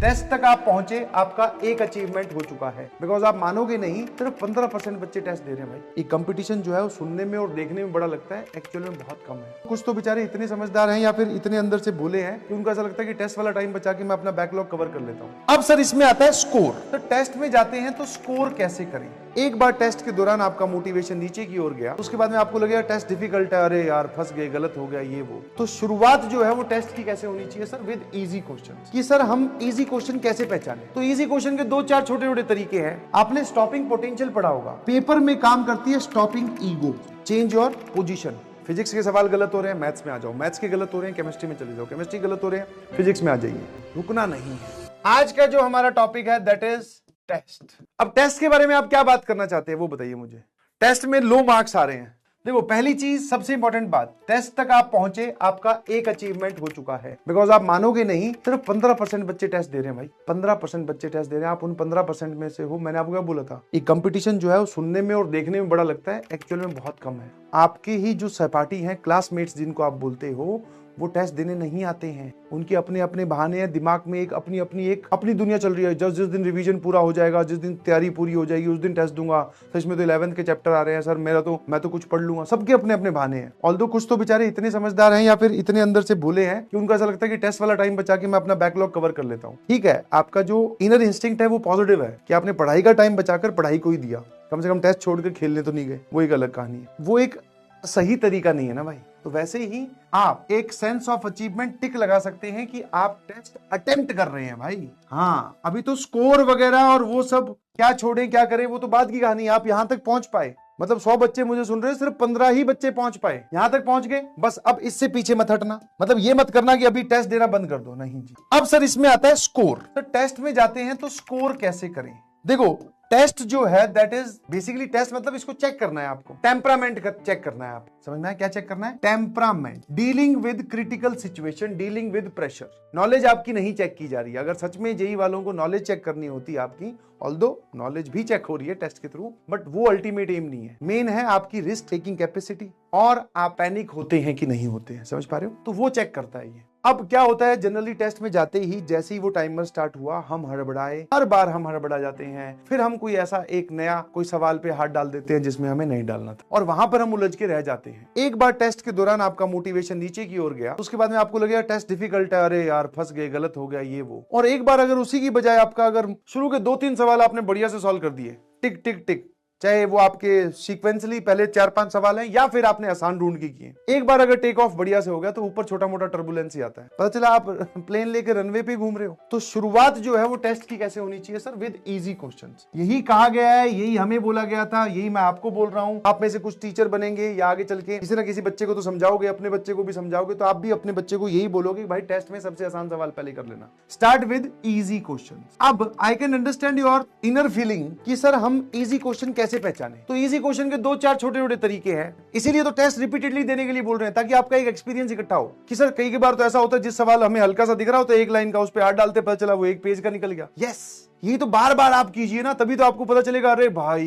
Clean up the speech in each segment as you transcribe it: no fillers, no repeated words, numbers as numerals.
Test तक आप पहुंचे, आपका एक अचीवमेंट हो चुका है। बिकॉज आप मानोगे नहीं, सिर्फ 15% बच्चे टेस्ट दे रहे हैं भाई। ये कंपटीशन जो है वो सुनने में और देखने में बड़ा लगता है, एक्चुअल में बहुत कम है। कुछ तो बेचारे इतने समझदार हैं या फिर इतने अंदर से बोले हैं कि उनको ऐसा लगता है कि टेस्ट वाला टाइम बचा के मैं अपना बैकलॉग कवर कर लेता हूं। अब सर इसमें आता है स्कोर। तो टेस्ट में जाते हैं तो स्कोर कैसे करें। एक बार टेस्ट के दौरान आपका मोटिवेशन नीचे की ओर गया, उसके बाद में आपको लगेगा टेस्ट डिफिकल्ट है, अरे यार फंस गए, गलत हो गया, ये वो। तो शुरुआत जो है वो टेस्ट की कैसे होनी चाहिए सर, विद इजी क्वेश्चन। कि सर हम इजी क्वेश्चन कैसे पहचाने। तो इजी क्वेश्चन के 2-4 छोटे छोटे तरीके हैं। आपने स्टॉपिंग पोटेंशियल पढ़ा होगा, पेपर में काम करती है stopping ego, change your position. Physics के सवाल गलत हो रहे हैं, मैथ्स में आ जाओ, मैथ्स के गलत हो रहे हैं, केमिस्ट्री में चले जाओ, केमिस्ट्री गलत हो रहे हैं, फिजिक्स में आ जाइए, रुकना नहीं है। आज का जो हमारा टॉपिक है दैट इज टेस्ट। अब टेस्ट के बारे में आप क्या बात करना चाहते हैं वो बताइए मुझे। टेस्ट में लो मार्क्स आ रहे हैं। देखो पहली चीज, सबसे इंपॉर्टेंट बात, टेस्ट तक आप पहुंचे, आपका एक अचीवमेंट हो चुका है। बिकॉज आप मानोगे नहीं, सिर्फ 15% बच्चे टेस्ट दे रहे हैं भाई। 15% बच्चे टेस्ट दे रहे हैं, आप उन 15% में से हो। मैंने आपको क्या बोला था, ये कंपटीशन जो है वो सुनने में और देखने में बड़ा लगता है, एक्चुअल में बहुत कम है। आपके ही जो सहपाठी हैं, क्लासमेट्स जिनको आप बोलते हो, वो टेस्ट देने नहीं आते हैं। उनके अपने अपने बहाने हैं, दिमाग में एक अपनी दुनिया चल रही है। जिस दिन रिवीजन पूरा हो जाएगा, जिस दिन तैयारी पूरी हो जाएगी, उस दिन टेस्ट दूंगा। सर इसमें तो 11th के चैप्टर आ रहे हैं सर, मैं तो कुछ पढ़ लूंगा। सबके अपने अपने बहाने हैं। ऑल्दो कुछ तो बेचारे इतने समझदार हैं या फिर इतने अंदर से भोले हैं कि उनको ऐसा लगता है कि टेस्ट वाला टाइम बचा के मैं अपना बैकलॉग कवर कर लेता हूँ। ठीक है, आपका जो इनर इंस्टिंक्ट है वो पॉजिटिव है कि आपने पढ़ाई का टाइम बचाकर पढ़ाई को ही दिया, कम से कम टेस्ट छोड़कर खेलने तो नहीं गए। वो एक अलग कहानी है, वो एक सही तरीका नहीं है ना भाई। तो वैसे ही आप एक सेंस ऑफ अचीवमेंट टिक लगा सकते हैं कि आप टेस्ट अटेम्प्ट कर रहे हैं भाई। हाँ, अभी तो स्कोर वगैरह और वो सब क्या छोड़ें क्या करें, वो तो बाद की कहानी है। आप यहां तक पहुंच पाए, मतलब 100 बच्चे मुझे सुन रहे हैं, सिर्फ 15 ही बच्चे पहुंच पाए, यहां तक पहुंच गए बस। अब इससे पीछे मत हटना, मतलब ये मत करना कि अभी टेस्ट देना बंद कर दो, नहीं जी। अब सर इसमें आता है स्कोर। तो टेस्ट में जाते हैं तो स्कोर कैसे करें। देखो टेस्ट जो है दैट इज बेसिकली, टेस्ट मतलब इसको चेक करना है आपको, टेम्परामेंट चेक करना है। आप समझ में आया क्या चेक करना है, temperament. Dealing with critical situation, dealing with pressure. Knowledge आपकी नहीं चेक की जा रही है। अगर सच में जेई वालों को नॉलेज चेक करनी होती आपकी, ऑल्दो नॉलेज भी चेक हो रही है टेस्ट के थ्रू, बट वो अल्टीमेट एम नहीं है। मेन है आपकी रिस्क टेकिंग कैपेसिटी और आप पैनिक होते हैं कि नहीं होते हैं। समझ पा रहे हो, तो वो चेक करता है ये। अब क्या होता है, जनरली टेस्ट में जाते ही जैसे ही वो टाइमर स्टार्ट हुआ, हम हड़बड़ाए, हर बार हम हड़बड़ा जाते हैं। फिर हम कोई ऐसा एक नया कोई सवाल पे हाथ डाल देते हैं जिसमें हमें नहीं डालना था, और वहां पर हम उलझ के रह जाते हैं। एक बार टेस्ट के दौरान आपका मोटिवेशन नीचे की ओर गया, उसके बाद में आपको लगेगा टेस्ट डिफिकल्ट है, अरे यार फंस गए, गलत हो गया, ये वो। और एक बार अगर उसी की बजाय आपका अगर शुरू के 2-3 सवाल आपने बढ़िया से सॉल्व कर दिए, टिक टिक टिक, चाहे वो आपके सीक्वेंसली पहले 4-5 सवाल हैं या फिर आपने आसान ढूंढ के किए, एक बार अगर टेक ऑफ बढ़िया से हो गया तो ऊपर छोटा मोटा टर्बुलेंस ही आता है, पता चला आप प्लेन लेके रनवे पे घूम रहे हो। तो शुरुआत जो है वो टेस्ट की कैसे होनी चाहिए सर, विद इजी क्वेश्चंस। यही कहा गया है, यही हमें बोला गया था, यही मैं आपको बोल रहा हूं। आप में से कुछ टीचर बनेंगे या आगे चल के किसी ना किसी बच्चे को तो समझाओगे, अपने बच्चे को भी समझाओगे, तो आप भी अपने बच्चे को यही बोलोगे भाई टेस्ट में सबसे आसान सवाल पहले कर लेना, स्टार्ट विद इजी क्वेश्चन। अब I can understand your inner feeling कि सर हम इजी क्वेश्चन कैसे पहचाने। तो इजी क्वेश्चन के 2-4 छोटे छोटे तरीके हैं, इसीलिए तो टेस्ट रिपीटेडली देने के लिए बोल रहे हैं, ताकि आपका एक एक्सपीरियंस इकट्ठा हो। कि सर कई बार तो ऐसा होता है जिस सवाल हमें हल्का सा दिख रहा होता है, एक लाइन का, उस पे हाथ डालते पता चला वो 1 पेज का निकल गया। यस, ये तो बार बार आप कीजिए ना, तभी तो आपको पता चलेगा अरे भाई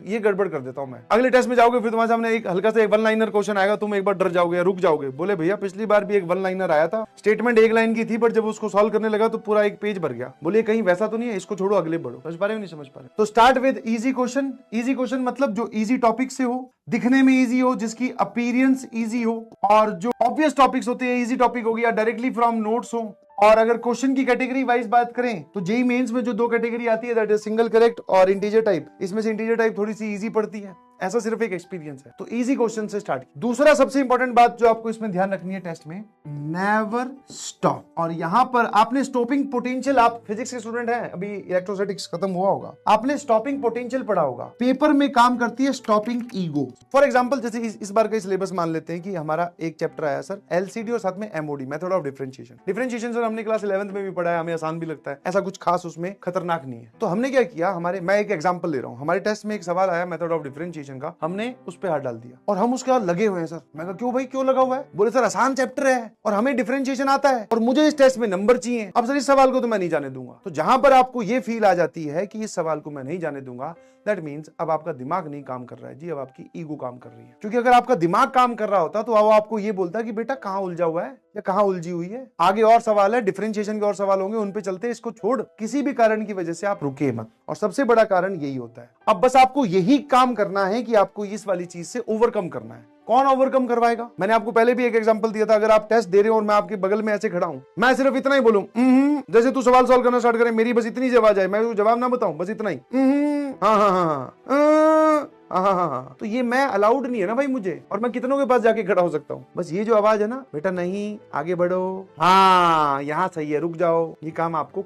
ये गड़बड़ कर देता हूं मैं। अगले टेस्ट में जाओगे फिर तुम्हारे सामने एक हल्का सा एक 1 लाइनर क्वेश्चन आएगा, तुम एक बार डर जाओगे, रुक जाओगे, बोले भैया पिछली बार भी एक 1 लाइनर आया था, स्टेटमेंट 1 लाइन की थी, बट जब उसको सॉल्व करने लगा तो पूरा 1 पेज भर गया। बोले कहीं वैसा तो नहीं है, इसको छोड़ो अगले बढ़ो। समझ पा रहे हो नहीं समझ पा रहे? तो start with easy question. Easy question मतलब जो इजी टॉपिक से हो, दिखने में इजी हो, जिसकी अपीयरेंस इजी हो, और जो ऑब्वियस टॉपिक्स होते हैं, इजी टॉपिक हो गया, डायरेक्टली फ्रॉम नोट्स हो। और अगर क्वेश्चन की कैटेगरी वाइज बात करें तो जेईई मेंस में जो 2 कैटेगरी आती है दैट इज सिंगल करेक्ट और इंटीजर टाइप, इसमें से इंटीजर टाइप थोड़ी सी इजी पड़ती है, ऐसा सिर्फ एक एक्सपीरियंस है। तो इजी क्वेश्चन से स्टार्ट। दूसरा सबसे इंपॉर्टेंट बात जो आपको इसमें ध्यान रखनी है टेस्ट में, नेवर स्टॉप। और यहां पर आपने स्टॉपिंग पोटेंशियल, आप फिजिक्स के स्टूडेंट हैं, अभी इलेक्ट्रोस्टैटिक्स खत्म हुआ होगा, आपने स्टॉपिंग पोटेंशियल पढ़ा होगा। पेपर में काम करती है स्टॉपिंग ईगो। फॉर एग्जांपल जैसे इस बार का सिलेबस मान लेते हैं कि हमारा एक चैप्टर आया सर एलसीडी और साथ में MoD, method of differentiation. Differentiation sir हमने क्लास 11th में भी पढ़ा है, हमें आसान भी लगता है, ऐसा कुछ खास उसमें खतरनाक नहीं है। तो हमने क्या किया, मैं एक एग्जांपल ले रहा हूं, हमारे टेस्ट में एक सवाल आया मेथड ऑफ डिफरेंशिएशन का, हमने उस पे हाथ डाल दिया और हम उसके बाद लगे हुए हैं सर। मैं कहा क्यों भाई, क्यों लगा हुआ है? बोले सर आसान चैप्टर है और हमें डिफरेंशिएशन आता है और मुझे इस टेस्ट में नंबर चाहिए। अब सर इस सवाल को तो मैं नहीं जाने दूंगा। तो जहां पर आपको ये फील आ जाती है कि इस सवाल को मैं नहीं जाने दूंगा, दैट मीन्स अब आपका दिमाग नहीं काम कर रहा है जी, अब आपकी ईगो काम कर रही है। क्योंकि अगर आपका दिमाग काम कर रहा होता तो वो आपको ये बोलता कि बेटा कहां उलझा हुआ है, या कहाँ उलझी हुई है? आगे और सवाल है, डिफरेंशिएशन के और सवाल होंगे, उन पे चलते हैं। इसको छोड़, किसी भी कारण की वजह से आप रुके मत, और सबसे बड़ा कारण यही होता है। अब बस आपको यही काम करना है कि आपको इस वाली चीज से ओवरकम करना है। कौन ओवरकम करवाएगा? मैंने आपको पहले भी एक एग्जांपल दिया था। अगर आप टेस्ट दे रहे हो और मैं आपके बगल में ऐसे खड़ा हूं, मैं सिर्फ इतना ही बोलूं, जैसे तू सवाल सॉल्व करना स्टार्ट करे, मेरी बस इतनी सी आवाज आए, मैं जवाब ना बताऊं, बस इतना ही, हाँ हाँ हाँ हाँ, तो ये मैं अलाउड नहीं है ना भाई मुझे, और मैं कितनों के पास जाके खड़ा हो सकता हूँ? बस ये जो आवाज है ना, बेटा नहीं, आगे बढ़ो, हाँ यहाँ सही है, रुक जाओ, ये काम आपको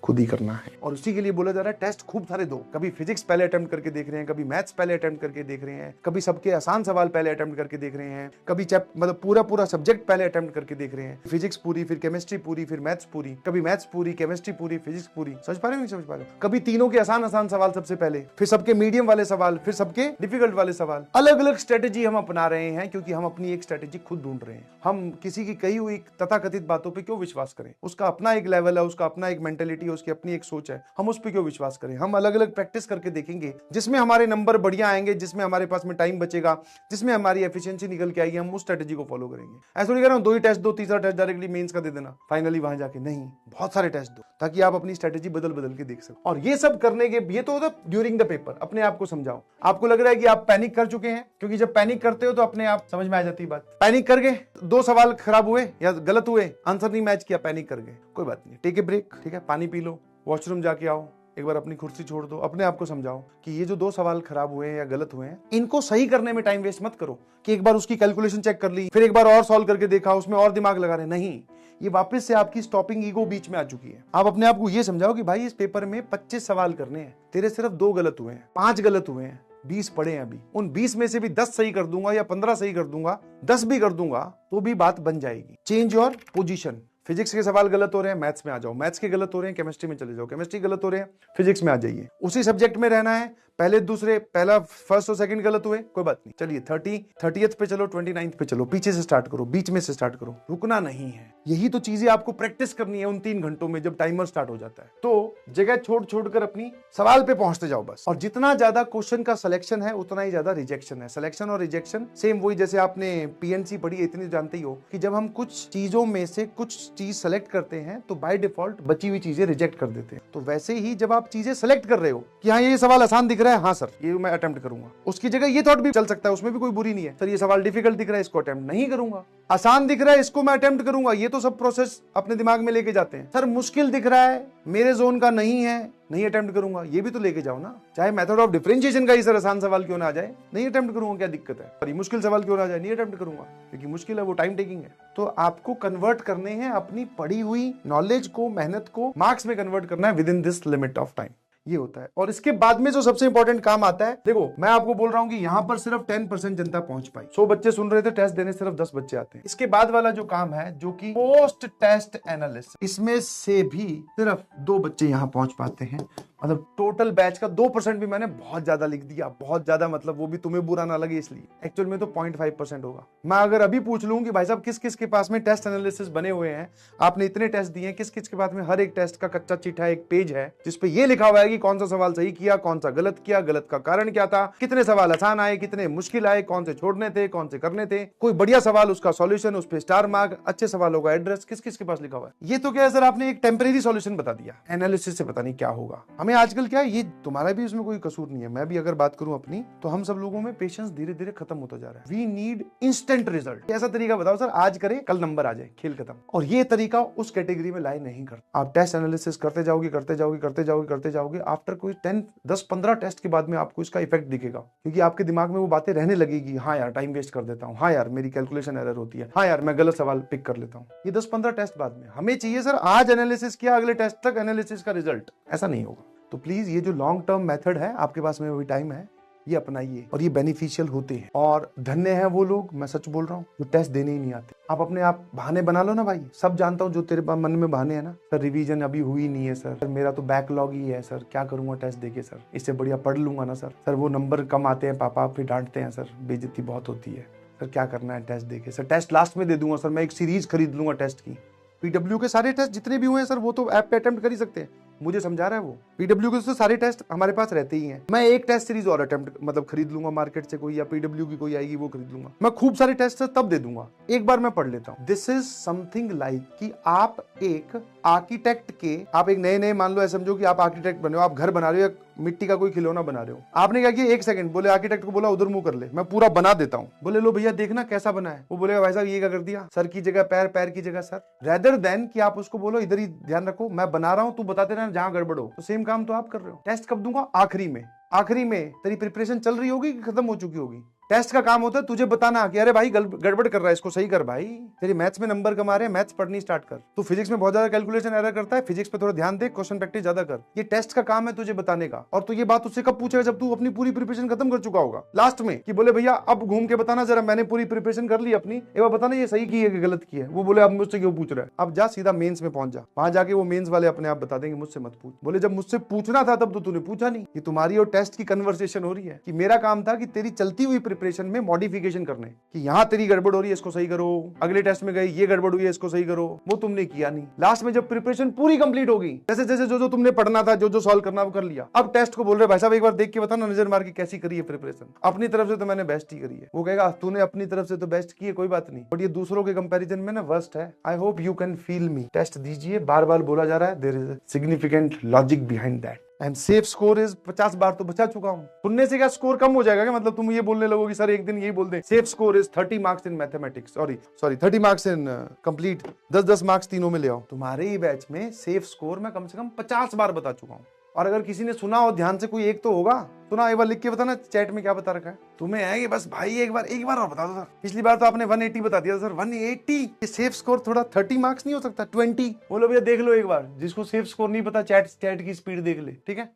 खुद ही करना है। और उसी के लिए बोला जा रहा है टेस्ट खूब सारे दो। कभी फिजिक्स पहले अटेम्प्ट करके देख रहे हैं, कभी मैथ्स पहले अटेम्प्ट करके देख रहे हैं, कभी सबके आसान सवाल पहले अटेम्प्ट करके देख रहे हैं, कभी मतलब पूरा सब्जेक्ट पहले अटेम्प्ट करके देख रहे हैं, फिजिक्स पूरी, फिर केमिस्ट्री पूरी, फिर मैथ्स पूरी, कभी मैथ्स पूरी, केमिस्ट्री पूरी, फिजिक्स पूरी। समझ पा रहे हो नहीं समझ पा रहे हो? कभी तीनों के आसान सवाल सबसे पहले, फिर सबके मीडियम वाले सवाल, फिर सबके डिफिकल्ट वाले सवाल। अलग अलग स्ट्रेटेजी हम अपना रहे हैं, क्योंकि हम अपनी एक स्ट्रेटेजी खुद ढूंढ रहे हैं। हम किसी की कही हुई तथाकथित बातों पर क्यों विश्वास करें? उसका अपना एक लेवल है, उसका अपना एक मेंटेलिटी है, उसकी अपनी एक सोच है, हम उस पे क्यों विश्वास करें? हम अलग अलग प्रैक्टिस करके देखेंगे, जिसमें हमारे नंबर बढ़िया आएंगे, जिसमें हमारे पास में टाइम बचेगा, जिसमें हमारी एफिशिएंसी निकल के आएगी, हम उस स्ट्रेटेजी को फॉलो करेंगे। ऐसा नहीं कह रहा हूं 2 ही टेस्ट दो, तीसरा टेस्ट डायरेक्टली मेंस का दे देना फाइनली वहां जाके, नहीं, बहुत सारे टेस्ट दो, ताकि आप अपनी स्ट्रेटेजी बदल के देख सको। और ये सब करने के, ये तो होता ड्यूरिंग द पेपर, अपने आप को समझाओ। आपको लग रहा है कि आप पैनिक कर चुके हैं, क्योंकि जब पैनिक करते हो तो अपने आप समझ में आ जाती है बात। पैनिक कर गए, 2 सवाल खराब हुए या गलत हुए, आंसर नहीं मैच किया, पैनिक कर गए, कोई बात नहीं, टेक ए ब्रेक, ठीक है, पानी पी लो, वॉशरूम जाके आओ, एक बार अपनी कुर्सी छोड़ दो, अपने आप को समझाओ कि ये जो 2 सवाल खराब हुए हैं या गलत हुए हैं, इनको सही करने में टाइम वेस्ट मत करो कि एक बार उसकी कैलकुलेशन चेक कर ली, फिर एक बार और सॉल्व करके देखा, उसमें और दिमाग लगा रहे, नहीं। ये वापस से आपकी स्टॉपिंग ईगो बीच में आ चुकी है। आप अपने आप को ये समझाओ कि भाई इस पेपर में 25 सवाल करने हैं, तेरे सिर्फ 2 गलत हुए हैं, 5 गलत हुए हैं, 20 पढ़े हैं अभी, उन 20 में से भी 10 सही कर दूंगा या 15 सही कर दूंगा, 10 भी कर दूंगा, तो भी बात बन जाएगी। Change your position. फिजिक्स के सवाल गलत हो रहे हैं, मैथ्स में आ जाओ, मैथ्स के गलत हो रहे हैं, केमिस्ट्री में चले जाओ, केमिस्ट्री गलत हो रहे हैं, फिजिक्स में आ जाइए। उसी सब्जेक्ट में रहना है, पहले दूसरे, पहला फर्स्ट और सेकंड गलत हुए, कोई बात नहीं, चलिए 30th पे चलो, 29th पे चलो, पीछे से स्टार्ट करो, बीच में से स्टार्ट करो, रुकना नहीं है। यही तो चीजें आपको प्रैक्टिस करनी है उन 3 घंटों में, जब टाइमर स्टार्ट हो जाता है। तो जगह छोड़ कर अपनी सवाल पे पहुंचते जाओ बस। और जितना ज्यादा क्वेश्चन का सिलेक्शन है, उतना ही ज्यादा रिजेक्शन है। सिलेक्शन और रिजेक्शन सेम वही, जैसे आपने पीएनसी पढ़ी, इतनी जानते ही हो कि जब हम कुछ चीजों में से कुछ चीज सेलेक्ट करते हैं तो बाय डिफॉल्ट बची हुई चीजें रिजेक्ट कर देते हैं। तो वैसे ही जब आप चीजें सेलेक्ट कर रहे हो कि हाँ ये सवाल आसान दिख रहा है, हाँ सर ये मैं अटेम्प्ट करूंगा, उसकी जगह ये थॉट भी चल सकता है, उसमें भी कोई बुरी नहीं है, सर ये सवाल डिफिकल्ट दिख रहा है, इसको अटेम्प्ट नहीं करूंगा। आसान दिख रहा है, इसको मैं अटेम्प्ट करूंगा, ये तो सब प्रोसेस अपने दिमाग में लेके जाते हैं। सर मुश्किल दिख रहा है, मेरे जोन का नहीं है, नहीं अटेम्प्ट करूंगा, ये भी तो लेके जाओ ना। चाहे मेथड ऑफ डिफरेंशिएशन का ही सर आसान सवाल क्यों ना आ जाए, नहीं अटेम्प्ट करूंगा, क्या दिक्कत है? और ये मुश्किल सवाल क्यों ना आ जाए, नहीं अटेम्प्ट करूंगा, क्योंकि मुश्किल है, वो टाइम टेकिंग है। तो आपको कन्वर्ट करने हैं अपनी पढ़ी हुई नॉलेज को, मेहनत को मार्क्स में कन्वर्ट करना है with in this limit of time. ये होता है। और इसके बाद में जो सबसे इंपॉर्टेंट काम आता है, देखो मैं आपको बोल रहा हूं कि यहां पर सिर्फ 10% जनता पहुंच पाई। 100 बच्चे सुन रहे थे, टेस्ट देने सिर्फ 10 बच्चे आते हैं। इसके बाद वाला जो काम है, जो कि पोस्ट टेस्ट एनालिसिस, इसमें से भी सिर्फ 2 बच्चे यहां पहुंच पाते हैं। मतलब टोटल बैच का 2% भी मैंने बहुत ज्यादा लिख दिया, बहुत ज्यादा, मतलब वो भी तुम्हें बुरा ना लगे इसलिए। एक्चुअल में तो 0.5% होगा। मैं अगर अभी पूछ लूं कि भाई साहब किस किस के पास में टेस्ट एनालिसिस बने हुए हैं, आपने इतने टेस्ट दिए हैं, किस किस के पास में हर एक टेस्ट का कच्चा चिट्ठा एक पेज है जिसपे ये लिखा हुआ है कि कौन सा सवाल सही किया, कौन सा गलत किया, गलत का कारण क्या था, कितने सवाल आसान आए, कितने मुश्किल आए, कौन से छोड़ने थे, कौन से करने थे, कोई बढ़िया सवाल उसका सॉल्यूशन, उस पर स्टार मार्क, अच्छे सवालों का एड्रेस, किस किस के पास लिखा हुआ है। ये तो क्या है सर, आपने एक टेम्परेरी सॉल्यूशन बता दिया, एनालिसिस से पता नहीं क्या होगा। हमें आजकल क्या है, ये तुम्हारा भी उसमें कोई कसूर नहीं है, मैं भी अगर बात करूं अपनी, तो हम सब लोगों में पेशेंस धीरे धीरे खत्म होता जा रहा है। We need instant result. ऐसा तरीका बताओ सर, आज करें कल नंबर आ जाए, खेल खत्म। और ये तरीका उस कैटेगरी में लाई नहीं करता। आप टेस्ट एनालिसिस करते जाओगे, करते जाओगे, करते जाओगे, करते जाओगे, आफ्टर कोई 10-15 टेस्ट के बाद में आपको इसका इफेक्ट दिखेगा, क्योंकि आपके दिमाग में वो बातें रहने लगेगी। हाँ यार टाइम वेस्ट कर देता हूँ, हाँ यार मेरी कैलकुलेशन एरर होती है, हाँ यार मैं गलत सवाल पिक कर लेता हूँ। ये 10-15 टेस्ट बाद में। हमें चाहिए सर आज एनालिसिस किया, अगले टेस्ट तक एनालिसिस का रिजल्ट। ऐसा नहीं होगा। तो प्लीज ये जो लॉन्ग टर्म मेथड है, आपके पास में वही टाइम है, ये अपनाइए और ये बेनिफिशियल होते हैं। और धन्य है वो लोग, मैं सच बोल रहा हूँ, जो टेस्ट देने ही नहीं आते। आप अपने आप बहाने बना लो ना भाई। सब जानता हूँ जो तेरे मन में बहाने हैं ना, सर रिवीजन अभी हुई नहीं है सर, मेरा तो बैकलॉग ही है सर, क्या करूंगा टेस्ट देके सर, इससे बढ़िया पढ़ लूंगा ना सर, सर वो नंबर कम आते हैं, पापा फिर डांटते हैं सर, बेइज्जती बहुत होती है सर, क्या करना है टेस्ट देके, सर टेस्ट लास्ट में दे दूंगा सर, मैं एक सीरीज खरीद लूंगा टेस्ट की। पीडब्ल्यू के सारे टेस्ट जितने भी हुए हैं सर, वो तो ऐप पे अटेम्प्ट कर ही सकते हैं। मुझे समझा रहा है वो। पीडब्ल्यू के तो सारे टेस्ट हमारे पास रहते ही हैं। मैं एक टेस्ट सीरीज और अटेम्प्ट मतलब खरीद लूंगा मार्केट से कोई, या पीडब्ल्यू की कोई आएगी वो खरीद लूंगा। मैं खूब सारे टेस्ट तब दे दूंगा, एक बार मैं पढ़ लेता हूँ। दिस इज समथिंग लाइक कि आप एक आर्किटेक्ट के, आप एक नए मान लो, ऐसा समझो कि आप आर्किटेक्ट बने हो, आप घर बना रहे हो, मिट्टी का कोई खिलौना बना रहे हो। आपने क्या किया, एक सेकंड बोले आर्किटेक्ट को, बोला उधर मुंह कर ले, मैं पूरा बना देता हूँ। बोले लो भैया देखना कैसा बना है। वो बोलेगा भाई साहब ये क्या कर दिया, सर की जगह पैर, पैर की जगह सर। रेदर देन कि आप उसको बोलो इधर ही ध्यान रखो, मैं बना रहा हूँ, तू बताते रहना जहां गड़बड़ हो। तो सेम काम तो आप कर रहे हो। टेस्ट कब दूंगा, आखिरी में। आखिरी में तेरी प्रिपरेशन चल रही होगी कि खत्म हो चुकी होगी। टेस्ट का काम होता है तुझे बताना कि अरे भाई गड़बड़ कर रहा है, इसको सही कर भाई। तेरी मैथ्स में नंबर कमा रहे हैं, मैथ्स पढ़नी स्टार्ट कर। तू फिजिक्स में बहुत ज्यादा कैलकुलेशन एरर करता है, फिजिक्स पे थोड़ा ध्यान दे, क्वेश्चन प्रैक्टिस ज्यादा कर। ये टेस्ट का काम है तुझे बताने का। और तू ये बात उससे कब पूछेगा, जब तू अपनी पूरी प्रिपरेशन खत्म कर चुका होगा लास्ट में, कि बोले भैया अब घूम के बताना जरा, मैंने पूरी प्रिपरेशन कर ली अपनी, एक बार बताना ये सही की है कि गलत की है। वो बोले अब मुझसे क्यों पूछ रहा है, अब जा सीधा मेंस में पहुंच जा। वहां जाके वो मेंस वाले अपने आप बता देंगे, मुझसे मत पूछ। बोले जब मुझसे पूछना था तब तो तूने पूछा नहीं। ये तुम्हारी और टेस्ट की कन्वर्सेशन हो रही है कि मेरा काम था कि तेरी चलती हुई प्रिपरेशन में मॉडिफिकेशन करने, कि यहाँ तेरी गड़बड़ हो रही है इसको सही करो, अगले टेस्ट में गए ये गड़बड़ हुई है इसको सही करो। वो तुमने किया नहीं। लास्ट में जब प्रिपरेशन पूरी कंप्लीट होगी, जैसे जैसे जो तुमने पढ़ना था, जो सॉल्व करना वो कर लिया, अब टेस्ट को बोल रहे भाई साहब एक बार देख के बताना, नजर मार के कैसी करी है प्रिपरेशन। अपनी तरफ से तो मैंने बेस्ट ही करी है। वो कहेगा तूने अपनी तरफ से तो बेस्ट की है, कोई बात नहीं, बट ये दूसरों के कंपैरिजन में ना वर्स्ट है। I hope you can feel me. Test दीजिए, बार बार बोला जा रहा है, there is significant logic behind that. And safe score is 50 बार तो बचा चुका हूं। सुनने से क्या स्कोर कम हो जाएगा क्या, मतलब तुम ये बोलने लगोगे सर एक दिन यही बोल दे। Safe score is 30 marks in mathematics, sorry 30 marks in complete, 10-10 marks तीनों में ले आओ। तुम्हारे ही बैच में सेफ स्कोर मैं कम से कम 50 बार बता चुका हूं। और अगर किसी ने सुना हो ध्यान से, कोई एक तो होगा सुना, एक बार लिख के बताना चैट में क्या बता रखा है। तुम्हें है कि बस भाई एक बार और बता दो सर। पिछली बार तो आपने 180 बता दिया सर, 180। सेफ स्कोर थोड़ा 30 मार्क्स नहीं हो सकता, 20? बोलो भैया देख लो एक बार, जिसको सेफ स्कोर नहीं पता चैट की स्पीड देख ले, ठीक है।